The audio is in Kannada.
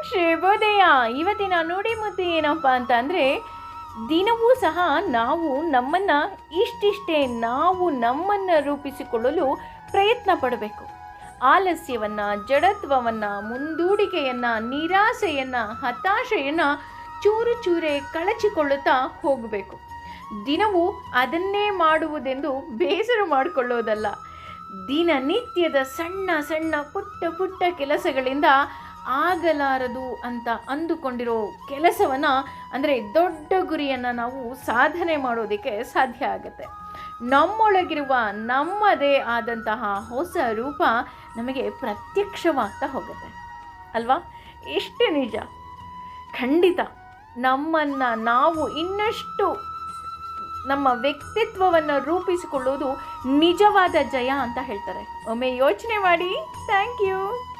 ಶುಭೋದಯ. ಇವತ್ತಿನ ನುಡಿಮುತ್ತು ಏನಪ್ಪ ಅಂತಂದರೆ, ದಿನವೂ ಸಹ ನಾವು ನಮ್ಮನ್ನು ರೂಪಿಸಿಕೊಳ್ಳಲು ಪ್ರಯತ್ನ ಪಡಬೇಕು. ಆಲಸ್ಯವನ್ನು, ಜಡತ್ವವನ್ನು, ಮುಂದೂಡಿಕೆಯನ್ನು, ನಿರಾಸೆಯನ್ನು, ಹತಾಶೆಯನ್ನು ಚೂರು ಚೂರೇ ಕಳಚಿಕೊಳ್ಳುತ್ತಾ ಹೋಗಬೇಕು. ದಿನವೂ ಅದನ್ನೇ ಮಾಡುವುದೆಂದು ಬೇಸರ ಮಾಡಿಕೊಳ್ಳೋದಲ್ಲ. ದಿನನಿತ್ಯದ ಸಣ್ಣ ಸಣ್ಣ ಪುಟ್ಟ ಪುಟ್ಟ ಕೆಲಸಗಳಿಂದ ಆಗಲಾರದು ಅಂತ ಅಂದುಕೊಂಡಿರೋ ಕೆಲಸವನ್ನು, ಅಂದರೆ ದೊಡ್ಡ ಗುರಿಯನ್ನು ನಾವು ಸಾಧನೆ ಮಾಡೋದಕ್ಕೆ ಸಾಧ್ಯ ಆಗುತ್ತೆ. ನಮ್ಮೊಳಗಿರುವ ನಮ್ಮದೇ ಆದಂತಹ ಹೊಸ ರೂಪ ನಮಗೆ ಪ್ರತ್ಯಕ್ಷವಾಗ್ತಾ ಹೋಗುತ್ತೆ ಅಲ್ವಾ? ಎಷ್ಟು ನಿಜ. ಖಂಡಿತ ನಮ್ಮನ್ನು ನಾವು ಇನ್ನಷ್ಟು ನಮ್ಮ ವ್ಯಕ್ತಿತ್ವವನ್ನು ರೂಪಿಸಿಕೊಳ್ಳುವುದು ನಿಜವಾದ ಜಯ ಅಂತ ಹೇಳ್ತಾರೆ. ಒಮ್ಮೆ ಯೋಚನೆ ಮಾಡಿ. Thank you.